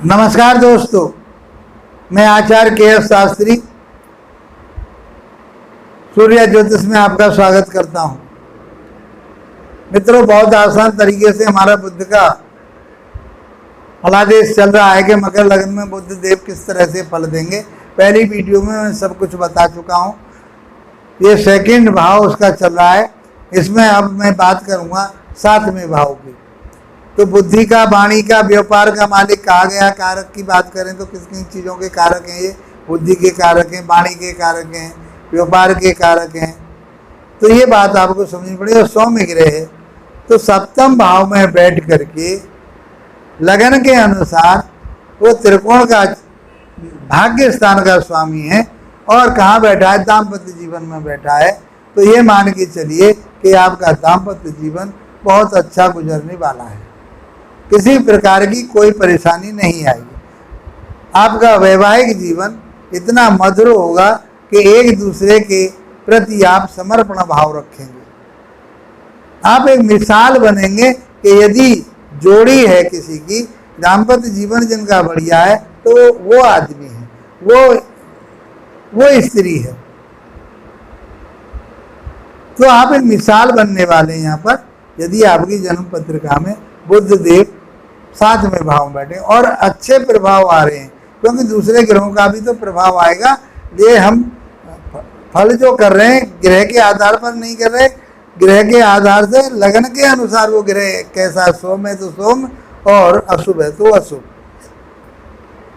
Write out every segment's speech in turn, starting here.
नमस्कार दोस्तों, मैं आचार्य के.एस. शास्त्री सूर्य ज्योतिष में आपका स्वागत करता हूं। मित्रों, बहुत आसान तरीके से हमारा बुध का फलादेश चल रहा है कि मकर लग्न में बुध देव किस तरह से फल देंगे। पहली वीडियो में मैं सब कुछ बता चुका हूं। ये सेकंड भाव उसका चल रहा है। इसमें अब मैं बात करूंगा 7वें भाव की। तो बुद्धि का, वाणी का, व्यापार का मालिक कहा गया। कारक की बात करें तो किस किन चीज़ों के कारक हैं ये? बुद्धि के कारक हैं, वाणी के कारक हैं, व्यापार के कारक हैं। तो ये बात आपको समझनी पड़ेगी। और सौम्य ग्रह है तो सप्तम भाव में बैठ करके लगन के अनुसार वो त्रिकोण का भाग्य स्थान का स्वामी है। और कहाँ बैठा है? दाम्पत्य जीवन में बैठा है। तो ये मान के चलिए कि आपका दाम्पत्य जीवन बहुत अच्छा गुजरने वाला है। किसी प्रकार की कोई परेशानी नहीं आएगी। आपका वैवाहिक जीवन इतना मधुर होगा कि एक दूसरे के प्रति आप समर्पण भाव रखेंगे। आप एक मिसाल बनेंगे कि यदि जोड़ी है किसी की, दाम्पत्य जीवन जिनका बढ़िया है, तो वो आदमी है, वो स्त्री है। तो आप एक मिसाल बनने वाले हैं यहाँ पर। यदि आपकी जन्म पत्रिका में बुध देव 7वें भाव में बैठे और अच्छे प्रभाव आ रहे हैं, क्योंकि दूसरे ग्रहों का भी तो प्रभाव आएगा। ये हम फल जो कर रहे हैं ग्रह के आधार पर नहीं कर रहे, ग्रह के आधार से लगन के अनुसार वो ग्रह कैसा है। सोम है तो सोम, और अशुभ है तो अशुभ।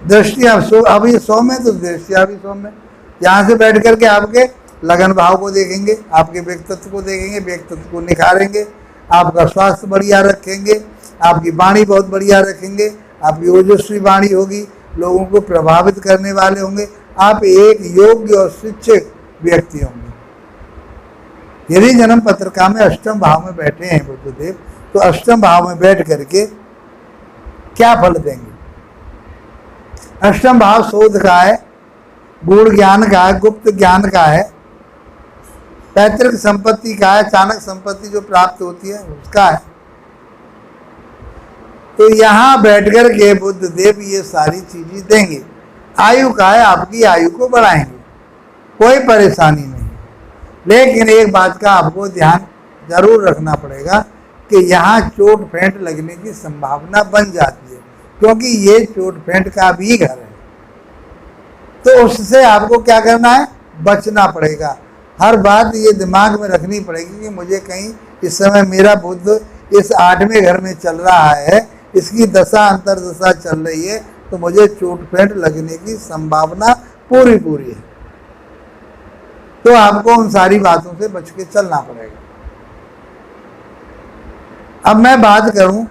दृष्टिया अब ये सोम है तो दृष्टिया भी सोम है। यहाँ से बैठ करके आपके लगन भाव को देखेंगे, आपके व्यक्तित्व को देखेंगे, व्यक्तित्व को निखारेंगे, आपका स्वास्थ्य बढ़िया रखेंगे, आपकी वाणी बहुत बढ़िया रखेंगे, आपकी ओजस्वी वाणी होगी, लोगों को प्रभावित करने वाले होंगे। आप एक योग्य और शिक्षित व्यक्ति होंगे। यदि जन्म पत्रिका में अष्टम भाव में बैठे हैं बुधदेव, तो अष्टम भाव में बैठ करके क्या फल देंगे? अष्टम भाव शोध का है, गूढ़ ज्ञान का है, गुप्त ज्ञान का है, पैतृक संपत्ति का है, अचानक संपत्ति जो प्राप्त होती है उसका है। तो यहाँ बैठकर के बुध देव ये सारी चीजें देंगे। आयु का है, आपकी आयु को बढ़ाएंगे, कोई परेशानी नहीं। लेकिन एक बात का आपको ध्यान जरूर रखना पड़ेगा कि यहाँ चोट फेंट लगने की संभावना बन जाती है, क्योंकि ये चोट फेंट का भी घर है। तो उससे आपको क्या करना है? बचना पड़ेगा। हर बात ये दिमाग में रखनी पड़ेगी कि मुझे कहीं इस समय मेरा बुध इस 8वें घर में चल रहा है, इसकी दशा अंतरदशा चल रही है, तो मुझे चोट फेंट लगने की संभावना पूरी है। तो आपको उन सारी बातों से बच के चलना पड़ेगा। अब मैं बात करूं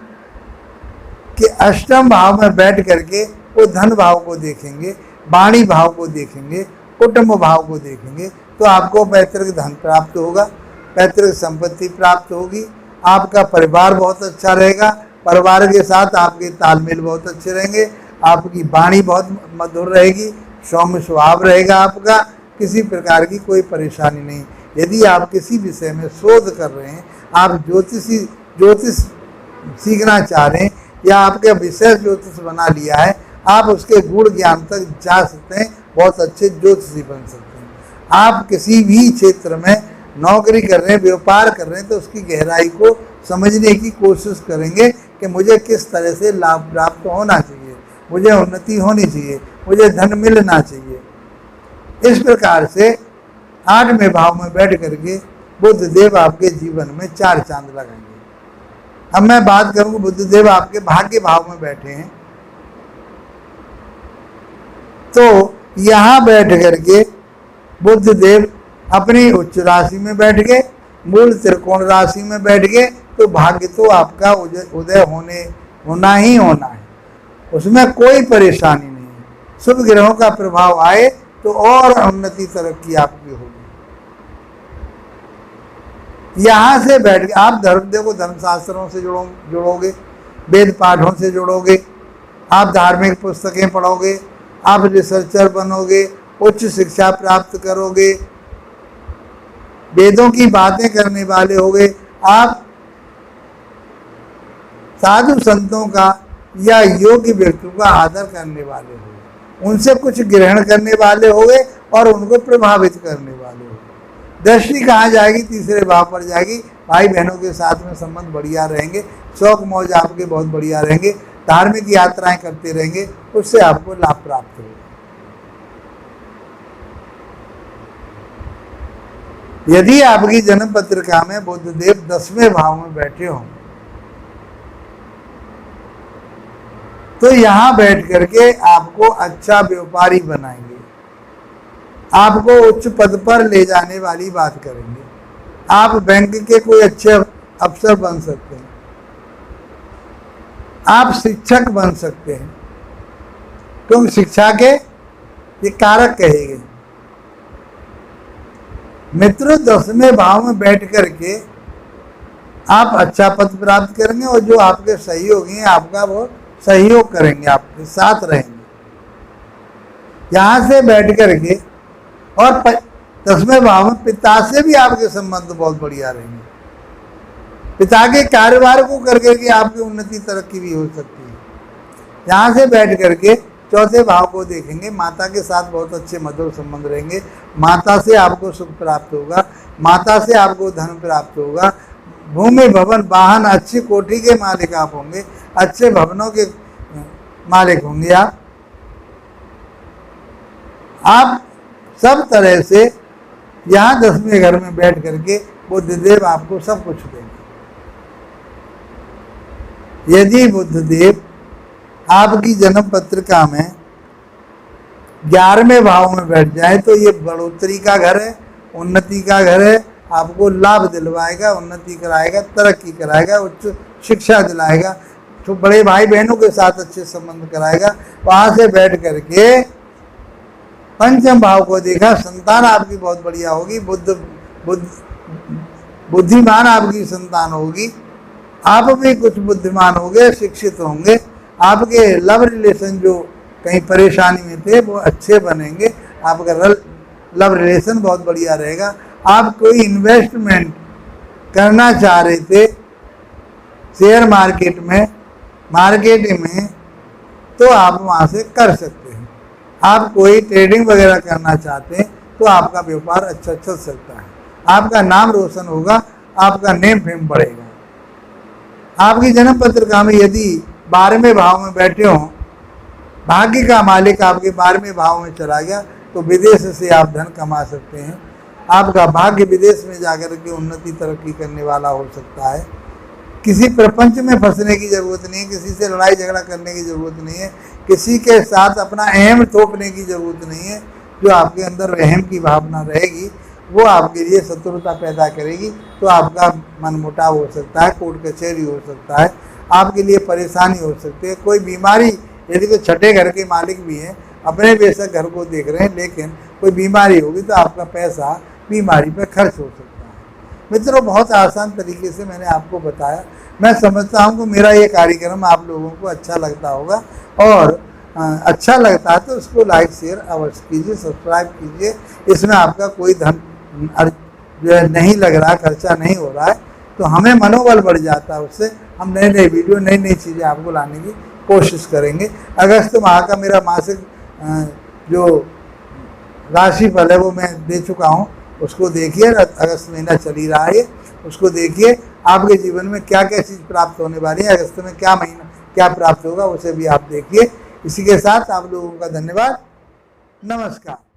कि अष्टम भाव में बैठ करके वो धन भाव को देखेंगे, वाणी भाव को देखेंगे, कुटुंब भाव को देखेंगे, तो आपको पैतृक धन प्राप्त होगा, पैतृक संपत्ति प्राप्त होगी, आपका परिवार बहुत अच्छा रहेगा, परिवार के साथ आपके तालमेल बहुत अच्छे रहेंगे, आपकी वाणी बहुत मधुर रहेगी, सौम्य स्वभाव रहेगा आपका, किसी प्रकार की कोई परेशानी नहीं। यदि आप किसी विषय में शोध कर रहे हैं, आप ज्योतिष सीखना चाह रहे हैं, या आपके विषय ज्योतिष बना लिया है, आप उसके गूढ़ ज्ञान तक जा सकते हैं, बहुत अच्छे ज्योतिषी बन सकते हैं। आप किसी भी क्षेत्र में नौकरी कर रहे हैं, व्यापार कर रहे हैं, तो उसकी गहराई को समझने की कोशिश करेंगे कि मुझे किस तरह से लाभ प्राप्त होना चाहिए, मुझे उन्नति होनी चाहिए, मुझे धन मिलना चाहिए। इस प्रकार से 8वें भाव में बैठ करके बुध देव आपके जीवन में 4 चांद लगाएंगे। अब मैं बात करूँ बुध देव आपके भाग्य भाव में बैठे हैं, तो यहाँ बैठ करके बुध देव अपनी उच्च राशि में बैठ गए, मूल त्रिकोण राशि में बैठ गए, तो भाग्य तो आपका उदय होना ही होना है, उसमें कोई परेशानी नहीं है। शुभ ग्रहों का प्रभाव आए तो और उन्नति तरक्की आपकी होगी। यहाँ से बैठ के आप देखो धर्मशास्त्रों से जुड़ोगे, वेद पाठों से जुड़ोगे, आप धार्मिक पुस्तकें पढ़ोगे, आप रिसर्चर बनोगे, उच्च शिक्षा प्राप्त करोगे, वेदों की बातें करने वाले होगे, आप साधु संतों का या योग्य व्यक्तियों का आदर करने वाले हो, उनसे कुछ ग्रहण करने वाले होंगे और उनको प्रभावित करने वाले हो। दृष्टि कहाँ जाएगी? तीसरे भाव पर जाएगी। भाई बहनों के साथ में संबंध बढ़िया रहेंगे, शौक मौज आपके बहुत बढ़िया रहेंगे, धार्मिक यात्राएं करते रहेंगे, उससे आपको लाभ प्राप्त होगा। यदि आपकी जन्म पत्रिका में बुधदेव 10वें भाव में बैठे हों तो यहां बैठ करके आपको अच्छा व्यापारी बनाएंगे, आपको उच्च पद पर ले जाने वाली बात करेंगे। आप बैंक के कोई अच्छे अफसर बन सकते हैं, आप शिक्षक बन सकते हैं, क्योंकि शिक्षा के ये कारक कहे गए। मित्रों, 10वें भाव में बैठ करके आप अच्छा पद प्राप्त करेंगे और जो आपके सहयोगी हैं आपका वो सहयोग करेंगे, आपके साथ रहेंगे। यहां से बैठ करके और 10वें भाव में पिता से भी आपके संबंध बहुत बढ़िया रहेंगे। पिता के कारोबार को करके के आपकी उन्नति तरक्की भी हो सकती है। यहाँ से बैठ करके 4थे भाव को देखेंगे, माता के साथ बहुत अच्छे मधुर संबंध रहेंगे। माता से आपको सुख प्राप्त होगा, माता से आपको धन प्राप्त होगा। भूमि भवन वाहन अच्छी कोठी के मालिक आप होंगे, अच्छे भवनों के मालिक होंगे आप सब तरह से यहाँ 10वें घर में बैठ करके बुधदेव आपको सब कुछ देंगे। यदि बुधदेव आपकी जन्म पत्रिका में 11वें भाव में बैठ जाए तो ये बढ़ोतरी का घर है, उन्नति का घर है, आपको लाभ दिलवाएगा, उन्नति कराएगा, तरक्की कराएगा, उच्च शिक्षा दिलाएगा, तो बड़े भाई बहनों के साथ अच्छे संबंध कराएगा। वहां से बैठ करके 5म भाव को देखा, संतान आपकी बहुत बढ़िया होगी, बुद्धिमान आपकी संतान होगी, आप भी कुछ बुद्धिमान होंगे, शिक्षित होंगे, आपके लव रिलेशन जो कहीं परेशानी में थे वो अच्छे बनेंगे, आपका लव रिलेशन बहुत बढ़िया रहेगा। आप कोई इन्वेस्टमेंट करना चाह रहे थे शेयर मार्केट में तो आप वहाँ से कर सकते हैं। आप कोई ट्रेडिंग वगैरह करना चाहते हैं तो आपका व्यापार अच्छा चल सकता है, आपका नाम रोशन होगा, आपका नेम फेम बढ़ेगा। आपकी जन्म पत्रिका में यदि 12वें भाव में बैठे हों, भाग्य का मालिक आपके 12वें भाव में चला गया तो विदेश से आप धन कमा सकते हैं। आपका भाग्य विदेश में जाकर के उन्नति तरक्की करने वाला हो सकता है। किसी प्रपंच में फंसने की ज़रूरत नहीं है, किसी से लड़ाई झगड़ा करने की ज़रूरत नहीं है, किसी के साथ अपना अहम थोपने की ज़रूरत नहीं है। जो आपके अंदर अहम की भावना रहेगी वो आपके लिए शत्रुता पैदा करेगी, तो आपका मनमुटाव हो सकता है, कोर्ट कचहरी हो सकता है, आपके लिए परेशानी हो सकती है। कोई बीमारी, यदि कोई छठे घर के मालिक भी हैं, अपने बेशक घर को देख रहे हैं, लेकिन कोई बीमारी होगी तो आपका पैसा बीमारी पर खर्च हो सकता है। मित्रों, बहुत आसान तरीके से मैंने आपको बताया। मैं समझता हूँ कि मेरा ये कार्यक्रम आप लोगों को अच्छा लगता होगा, और अच्छा लगता है तो उसको लाइक शेयर अवश्य कीजिए, सब्सक्राइब कीजिए। इसमें आपका कोई धन जो है नहीं लग रहा, खर्चा नहीं हो रहा है, तो हमें मनोबल बढ़ जाता है। उससे हम नए नए वीडियो, नई नई चीज़ें आपको लाने की कोशिश करेंगे। अगस्त माह का मेरा मासिक जो राशिफल है वो मैं दे चुका हूँ, उसको देखिए। अगस्त महीना चल ही रहा है, उसको देखिए। आपके जीवन में क्या क्या चीज़ प्राप्त होने वाली है, अगस्त में क्या महीना क्या प्राप्त होगा, उसे भी आप देखिए। इसी के साथ आप लोगों का धन्यवाद, नमस्कार।